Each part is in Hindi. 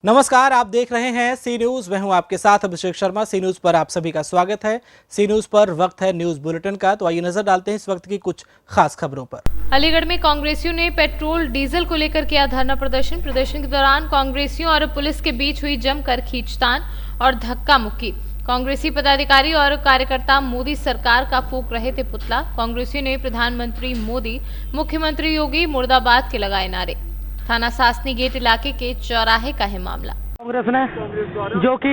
नमस्कार, आप देख रहे हैं सी न्यूज। मैं हूं आपके साथ अभिषेक शर्मा। सी न्यूज पर आप सभी का स्वागत है। सी न्यूज पर वक्त है न्यूज बुलेटिन का, तो आइए नजर डालते हैं इस वक्त की कुछ खास खबरों पर। अलीगढ़ में कांग्रेसियों ने पेट्रोल डीजल को लेकर किया धरना प्रदर्शन। प्रदर्शन के दौरान कांग्रेसियों और पुलिस के बीच हुई जमकर खींचतान और धक्का मुक्की। कांग्रेसी पदाधिकारी और कार्यकर्ता मोदी सरकार का फूंक रहे थे पुतला। कांग्रेसियों ने प्रधानमंत्री मोदी, मुख्यमंत्री योगी मुर्दाबाद के लगाए नारे। थाना सासनी गेट इलाके के चौराहे का है मामला। कांग्रेस ने जो कि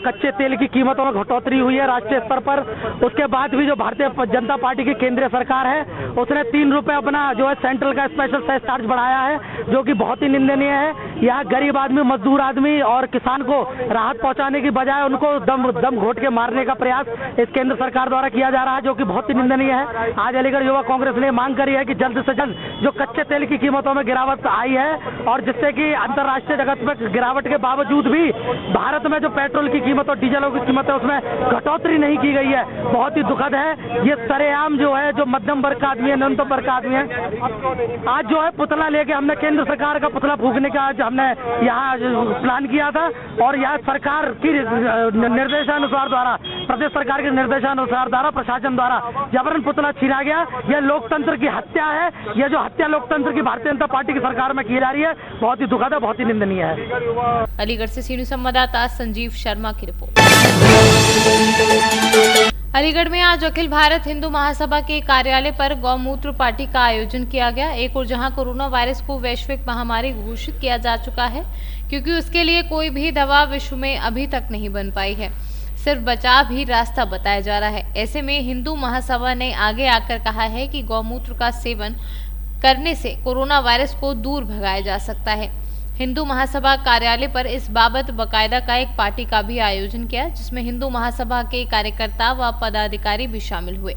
कच्चे तेल की कीमतों में घटोतरी हुई है राष्ट्रीय स्तर पर, उसके बाद भी जो भारतीय जनता पार्टी की केंद्रीय सरकार है उसने 3 रुपए अपना जो है सेंट्रल का स्पेशल सेस चार्ज बढ़ाया है, जो कि बहुत ही निंदनीय है। यहाँ गरीब आदमी, मजदूर आदमी और किसान को राहत पहुंचाने की बजाय उनको दम घोट के मारने का प्रयास इस केंद्र सरकार द्वारा किया जा रहा है, जो कि बहुत ही निंदनीय है। आज अलीगढ़ युवा कांग्रेस ने मांग करी है कि जल्द से जल्द जो कच्चे तेल की कीमतों में गिरावट आई है और जिससे कि अंतर्राष्ट्रीय जगत में गिरावट के बावजूद भी भारत में जो पेट्रोल की कीमत और डीजलों की कीमत है उसमें घटोतरी नहीं की गई है, बहुत ही दुखद है। ये सरेआम जो है जो मध्यम वर्ग का आदमी है, न्यूनतम वर्ग का आदमी है, आज जो है पुतला लेके हमने केंद्र सरकार का पुतला फूंकने का आज हमने यहाँ प्लान किया था और यहाँ सरकार की निर्देशानुसार द्वारा, प्रदेश सरकार के निर्देशानुसार द्वारा, प्रशासन द्वारा जबरन पुतला छीना गया। यह लोकतंत्र की हत्या है। यह जो हत्या लोकतंत्र की भारतीय जनता पार्टी की सरकार में की जा रही है, बहुत ही दुखद है, बहुत ही निंदनीय है। अलीगढ़ से सी न्यूज संवाददाता संजीव शर्मा की रिपोर्ट। अलीगढ़ में आज अखिल भारत हिंदू महासभा के कार्यालय पर गौमूत्र पार्टी का आयोजन किया गया। एक और जहां कोरोना वायरस को वैश्विक महामारी घोषित किया जा चुका है, क्योंकि उसके लिए कोई भी दवा विश्व में अभी तक नहीं बन पाई है, सिर्फ बचाव ही रास्ता बताया जा रहा है। ऐसे में हिंदू महासभा ने आगे आकर कहा है कि गौमूत्र का सेवन करने से कोरोना वायरस को दूर भगाया जा सकता है। हिंदू महासभा कार्यालय पर इस बाबत बकायदा का एक पार्टी का भी आयोजन किया, जिसमें हिंदू महासभा के कार्यकर्ता व पदाधिकारी भी शामिल हुए।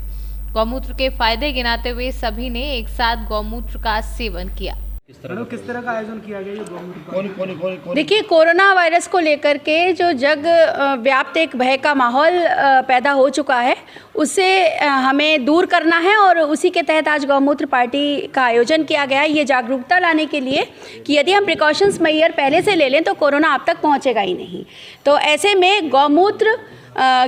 गौमूत्र के फायदे गिनाते हुए सभी ने एक साथ गौमूत्र का सेवन किया। किस तरह का आयोजन किया गया? ये देखिए, कोरोना वायरस को लेकर के जो जग व्याप्त एक भय का माहौल पैदा हो चुका है, उससे हमें दूर करना है और उसी के तहत आज गौमूत्र पार्टी का आयोजन किया गया है। ये जागरूकता लाने के लिए कि यदि हम प्रिकॉशंस मेजर पहले से ले लें तो कोरोना आप तक पहुंचेगा ही नहीं। तो ऐसे में गौमूत्र,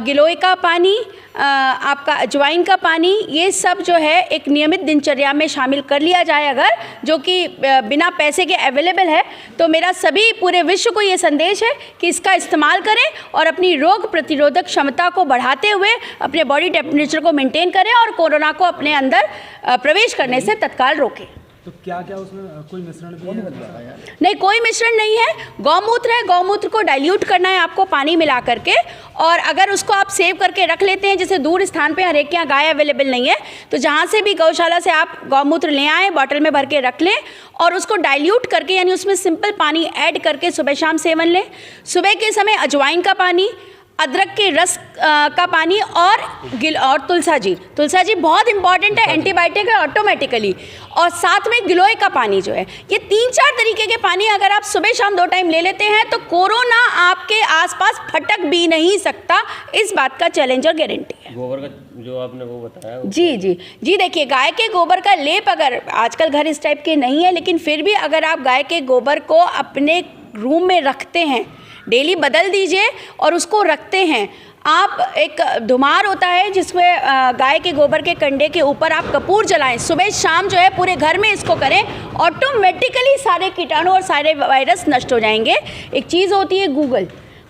गिलोय का पानी, आपका अजवाइन का पानी, ये सब जो है एक नियमित दिनचर्या में शामिल कर लिया जाए, अगर जो कि बिना पैसे के अवेलेबल है, तो मेरा सभी पूरे विश्व को ये संदेश है कि इसका इस्तेमाल करें और अपनी रोग प्रतिरोधक क्षमता को बढ़ाते हुए अपने बॉडी टेम्परेचर को मेंटेन करें और कोरोना को अपने अंदर प्रवेश करने से तत्काल रोकें। तो क्या उसमें कोई मिश्रण भी है? नहीं, कोई मिश्रण नहीं है। गौमूत्र है, गौमूत्र को डाइल्यूट करना है आपको पानी मिला करके, और अगर उसको आप सेव करके रख लेते हैं, जैसे दूर स्थान पे हर एक के यहाँ गाय अवेलेबल नहीं है, तो जहाँ से भी गौशाला से आप गौमूत्र ले आएँ, बॉटल में भर के रख लें और उसको डाइल्यूट करके, यानी उसमें सिंपल पानी ऐड करके सुबह शाम सेवन लें। सुबह के समय अजवाइन का पानी, अदरक के रस का पानी और तुलसा जी बहुत इंपॉर्टेंट है, एंटीबायोटिक है ऑटोमेटिकली, और साथ में गिलोय का पानी जो है, ये 3-4 तरीके के पानी अगर आप सुबह शाम 2 टाइम ले लेते हैं तो कोरोना आपके आसपास फटक भी नहीं सकता। इस बात का चैलेंज और गारंटी है। गोबर का जो आपने वो बताया, जी देखिए, गाय के गोबर का लेप, अगर आजकल घर इस टाइप के नहीं है, लेकिन फिर भी अगर आप गाय के गोबर को अपने रूम में रखते हैं, डेली बदल दीजिए और उसको रखते हैं आप। एक धुमार होता है जिसमें गाय के गोबर के कंडे के ऊपर आप कपूर जलाएं, सुबह शाम जो है पूरे घर में इसको करें, ऑटोमेटिकली सारे कीटाणु और सारे वायरस नष्ट हो जाएंगे। एक चीज़ होती है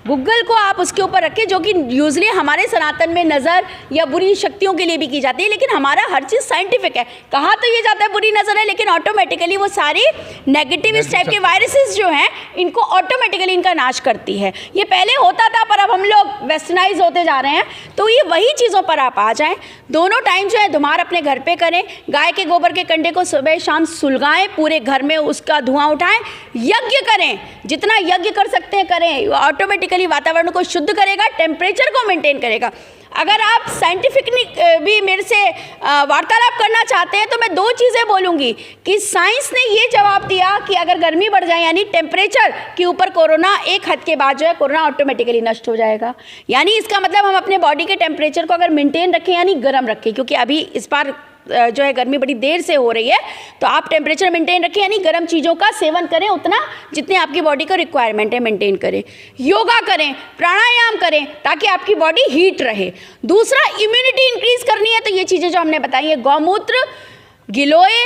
गूगल को आप उसके ऊपर रखें, जो कि यूजली हमारे सनातन में नज़र या बुरी शक्तियों के लिए भी की जाती है, लेकिन हमारा हर चीज़ साइंटिफिक है। कहा तो ये जाता है बुरी नज़र है, लेकिन ऑटोमेटिकली वो सारी नेगेटिव इस टाइप के वायरसेस जो हैं, इनको ऑटोमेटिकली इनका नाश करती है। ये पहले होता था, पर अब हम लोग वेस्टर्नाइज होते जा रहे हैं, तो ये वही चीज़ों पर आप आ जाएँ। दोनों टाइम जो है धुमार अपने घर पर करें, गाय के गोबर के कंडे को सुबह शाम सुलगाएँ, पूरे घर में उसका धुआं उठाएँ, यज्ञ करें, जितना यज्ञ कर सकते हैं करें, ऑटोमेटिकली वातावरण को शुद्ध करेगा, टेम्परेचर को मेंटेन करेगा। अगर आप साइंटिफिकली भी मेरे से वार्तालाप करना चाहते हैं, तो मैं 2 चीज़ें बोलूँगी कि साइंस ने ये जवाब दिया कि अगर गर्मी बढ़ जाए, यानी टेम्परेचर के ऊपर कोरोना, एक हद के बाद जो है कोरोना ऑटोमेटिकली नष्ट हो जाएगा। यानी इसका मतलब हम अपने बॉडी के टेम्परेचर को अगर मेंटेन रखें, यानी गर्म रखें, क्योंकि अभी इस बार जो है गर्मी बड़ी देर से हो रही है, तो आप टेम्परेचर मेंटेन रखें, यानी गर्म चीज़ों का सेवन करें उतना जितने आपकी बॉडी का रिक्वायरमेंट है, मेंटेन करें। योगा करें, प्राणायाम करें, ताकि आपकी बॉडी हीट रहे। दूसरा, इम्यूनिटी इंक्रीज करनी है तो ये चीज़ें जो हमने बताई है, गौमूत्र, गिलोय,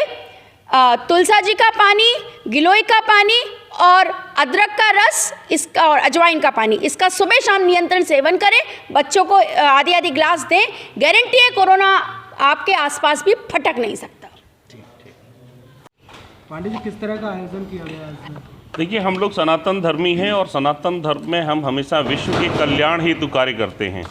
तुलसा जी का पानी, गिलोय का पानी और अदरक का रस, इसका और अजवाइन का पानी, इसका सुबह शाम नियंत्रण सेवन करें। बच्चों को आधी आधी ग्लास दें। गारंटी है कोरोना आपके आसपास भी फटक नहीं सकता। पांडे जी, किस तरह का आयोजन किया गया है इसमें? देखिए, हम लोग सनातन धर्मी हैं और सनातन धर्म में हम हमेशा विश्व के कल्याण हेतु कार्य करते हैं।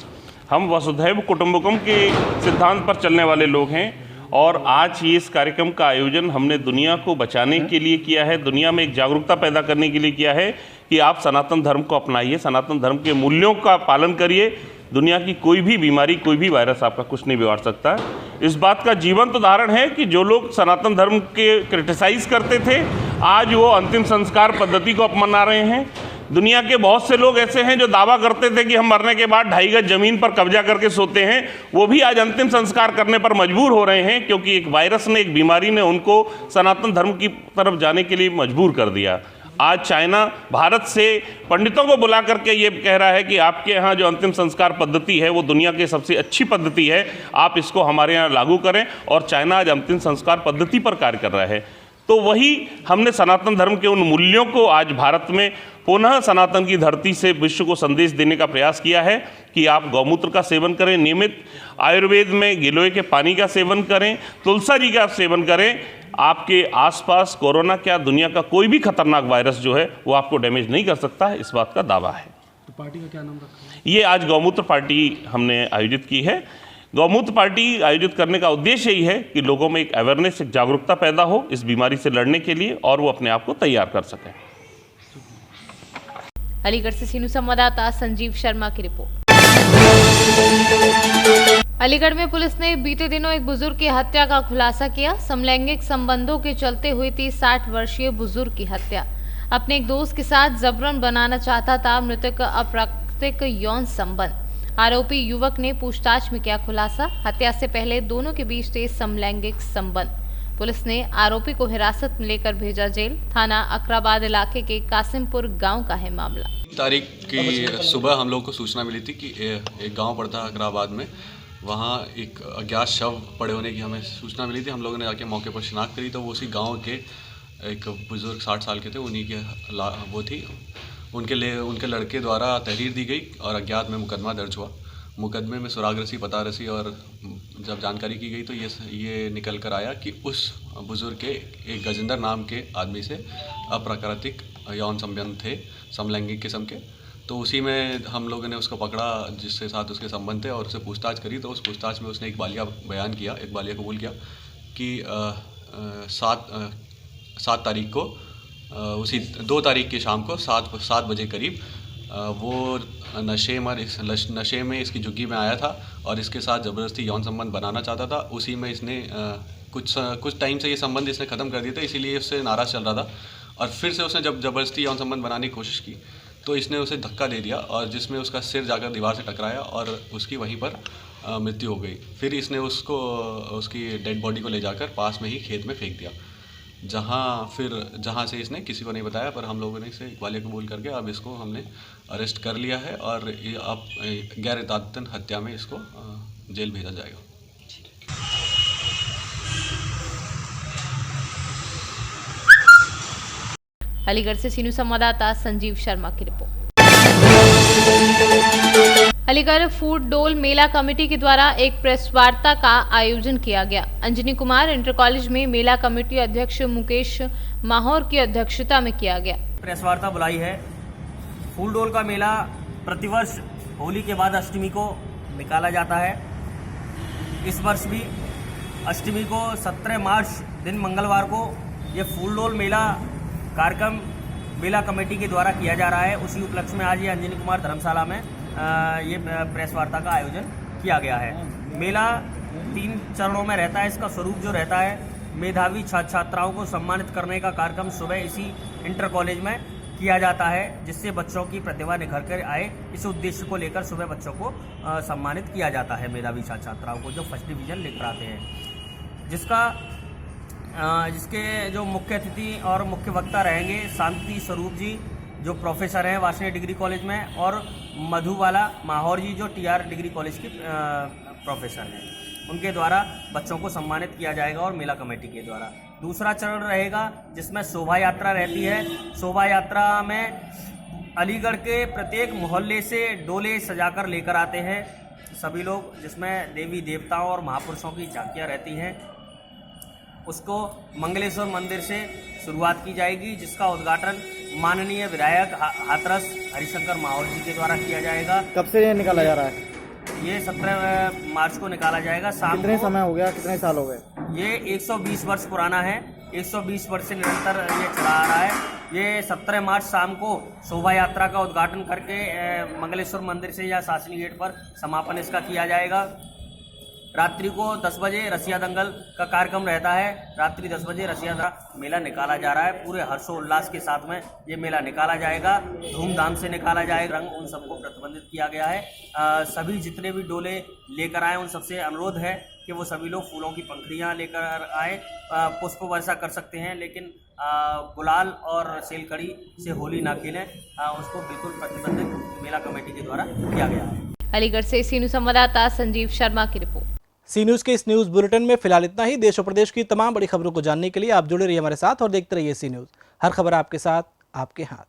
हम वसुधैव कुटुंबकम के सिद्धांत पर चलने वाले लोग हैं और आज ये इस कार्यक्रम का आयोजन हमने दुनिया को बचाने के लिए किया है, दुनिया में एक जागरूकता पैदा करने के लिए किया है कि आप सनातन धर्म को अपनाइए, सनातन धर्म के मूल्यों का पालन करिए। दुनिया की कोई भी बीमारी, कोई भी वायरस आपका कुछ नहीं बिगाड़ सकता। इस बात का जीवंत उदाहरण है कि जो लोग सनातन धर्म के क्रिटिसाइज करते थे, आज वो अंतिम संस्कार पद्धति को अपना रहे हैं। दुनिया के बहुत से लोग ऐसे हैं जो दावा करते थे कि हम मरने के बाद 2.5 गज जमीन पर कब्जा करके सोते हैं, वो भी आज अंतिम संस्कार करने पर मजबूर हो रहे हैं, क्योंकि एक वायरस ने, एक बीमारी ने उनको सनातन धर्म की तरफ जाने के लिए मजबूर कर दिया। आज चाइना भारत से पंडितों को बुला करके ये कह रहा है कि आपके यहाँ जो अंतिम संस्कार पद्धति है वो दुनिया की सबसे अच्छी पद्धति है, आप इसको हमारे यहाँ लागू करें। और चाइना आज अंतिम संस्कार पद्धति पर कार्य कर रहा है। तो वही हमने सनातन धर्म के उन मूल्यों को आज भारत में पुनः सनातन की धरती से विश्व को संदेश देने का प्रयास किया है कि आप गौमूत्र का सेवन करें नियमित, आयुर्वेद में गिलोय के पानी का सेवन करें, तुलसा जी का सेवन करें। आपके आसपास कोरोना क्या, दुनिया का कोई भी खतरनाक वायरस जो है वो आपको डैमेज नहीं कर सकता है, इस बात का दावा है। तो पार्टी का क्या नाम रखा है? ये आज गौमूत्र पार्टी हमने आयोजित की है। गौमूत्र पार्टी आयोजित करने का उद्देश्य यही है कि लोगों में एक अवेयरनेस, एक जागरूकता पैदा हो इस बीमारी से लड़ने के लिए और वो अपने आप को तैयार कर सकें। अलीगढ़ से सीनू संवाददाता संजीव शर्मा की रिपोर्ट। अलीगढ़ में पुलिस ने बीते दिनों एक बुजुर्ग की हत्या का खुलासा किया। समलैंगिक संबंधों के चलते हुई 30-60 वर्षीय बुजुर्ग की हत्या। अपने एक दोस्त के साथ जबरन बनाना चाहता था मृतक का अप्राकृतिक यौन संबंध। आरोपी युवक ने पूछताछ में किया खुलासा। हत्या से पहले दोनों के बीच थे समलैंगिक संबंध। पुलिस ने आरोपी को हिरासत में लेकर भेजा जेल। थाना अकराबाद इलाके के कासिमपुर गांव का है मामला। तारीख की सुबह हम लोग को सूचना मिली थी कि एक गांव पड़ता है अकराबाद में, वहाँ एक अज्ञात शव पड़े होने की हमें सूचना मिली थी। हम लोगों ने जाके मौके पर शिनाख्त करी तो वो उसी गांव के एक बुजुर्ग 60 साल के थे, उन्हीं के वो थी। उनके लड़के द्वारा तहरीर दी गई और अज्ञात में मुकदमा दर्ज हुआ। मुकदमे में सुराग रसी, पता रसी और जब जानकारी की गई तो ये निकल कर आया कि उस बुजुर्ग के एक गजेंद्र नाम के आदमी से अप्राकृतिक यौन संबंध थे, समलैंगिक किस्म के। तो उसी में हम लोगों ने उसको पकड़ा जिसके साथ उसके संबंध थे और उससे पूछताछ करी। तो उस पूछताछ में उसने एक बालिया बयान किया, एक बालिया कबूल किया कि 7 तारीख को, उसी 2 तारीख की शाम को 7 बजे करीब वो नशे में इसकी झुग्गी में आया था और इसके साथ ज़बरदस्ती यौन संबंध बनाना चाहता था। उसी में इसने कुछ टाइम से ये संबंध इसने ख़त्म कर दिया था, इसीलिए उससे नाराज़ चल रहा था। और फिर से उसने जब ज़बरदस्ती यौन संबंध बनाने की कोशिश की तो इसने उसे धक्का दे दिया और जिसमें उसका सिर जाकर दीवार से टकराया और उसकी वहीं पर मृत्यु हो गई। फिर इसने उसकी डेड बॉडी को ले जाकर पास में ही खेत में फेंक दिया, जहाँ से इसने किसी को नहीं बताया। पर हम लोगों ने इसे इकबालिया कबूल करके अब इसको हमने अरेस्ट कर लिया है और अब गैर इतादतन हत्या में इसको जेल भेजा जाएगा। अलीगढ़ से सीनू संवाददाता संजीव शर्मा की रिपोर्ट। अलीगढ़ फूड डोल मेला कमेटी के द्वारा एक प्रेस वार्ता का आयोजन किया गया। अंजनी कुमार इंटर कॉलेज में मेला कमेटी अध्यक्ष मुकेश माहौर की अध्यक्षता में किया गया। प्रेस वार्ता बुलाई है। फूल डोल का मेला प्रतिवर्ष होली के बाद अष्टमी को निकाला जाता है। इस वर्ष भी अष्टमी को 17 मार्च दिन मंगलवार को ये फूल डोल मेला कार्यक्रम मेला कमेटी के द्वारा किया जा रहा है। उसी उपलक्ष्य में आज ये अंजनी कुमार धर्मशाला में ये प्रेस वार्ता का आयोजन किया गया है। मेला 3 चरणों में रहता है। इसका स्वरूप जो रहता है, मेधावी छात्र छात्राओं को सम्मानित करने का कार्यक्रम सुबह इसी इंटर कॉलेज में किया जाता है, जिससे बच्चों की प्रतिभा निखर कर आए। इस उद्देश्य को लेकर सुबह बच्चों को सम्मानित किया जाता है, मेधावी छात्र छात्राओं को जो फर्स्ट डिवीजन लेकर आते हैं। जिसके जो मुख्य अतिथि और मुख्य वक्ता रहेंगे शांति स्वरूप जी जो प्रोफेसर हैं वासनी डिग्री कॉलेज में, और मधुबाला माहौर जी जो टीआर डिग्री कॉलेज की प्रोफेसर हैं। उनके द्वारा बच्चों को सम्मानित किया जाएगा और मेला कमेटी के द्वारा। दूसरा चरण रहेगा जिसमें शोभा यात्रा रहती है। शोभा यात्रा में अलीगढ़ के प्रत्येक मोहल्ले से डोले सजाकर लेकर आते हैं सभी लोग, जिसमें देवी देवताओं और महापुरुषों की झांकियाँ रहती हैं। उसको मंगलेश्वर मंदिर से शुरुआत की जाएगी, जिसका उद्घाटन माननीय विधायक हाथरस हरिशंकर माहौर जी के द्वारा किया जाएगा। कब से ये निकाला जा रहा है? ये 17 मार्च को निकाला जाएगा शाम को। कितने समय हो गया, कितने साल हो गए? ये 120 वर्ष पुराना है, 120 वर्ष से निरंतर ये चला आ रहा है। ये 17 मार्च शाम को शोभा यात्रा का उद्घाटन करके मंगलेश्वर मंदिर से या शासनी गेट पर समापन इसका किया जाएगा। रात्रि को 10 बजे रसिया दंगल का कार्यक्रम रहता है। रात्रि 10 बजे रसिया मेला निकाला जा रहा है। पूरे हर्षोल्लास के साथ में ये मेला निकाला जाएगा, धूमधाम से निकाला जाएगा। रंग उन सबको प्रतिबंधित किया गया है। सभी जितने भी डोले लेकर आए उन सबसे अनुरोध है कि वो सभी लोग फूलों की पंखुड़ियाँ लेकर आए। पुष्प वर्षा कर सकते हैं, लेकिन गुलाल और सेलकड़ी से होली ना खेलें, उसको बिल्कुल प्रतिबंधित मेला कमेटी के द्वारा किया गया है। अलीगढ़ से सी न्यूज़ संवाददाता संजीव शर्मा की रिपोर्ट। सी न्यूज़ के इस न्यूज़ बुलेटिन में फिलहाल इतना ही। देश और प्रदेश की तमाम बड़ी खबरों को जानने के लिए आप जुड़े रहिए हमारे साथ और देखते रहिए सी न्यूज़। हर खबर आपके साथ, आपके हाथ।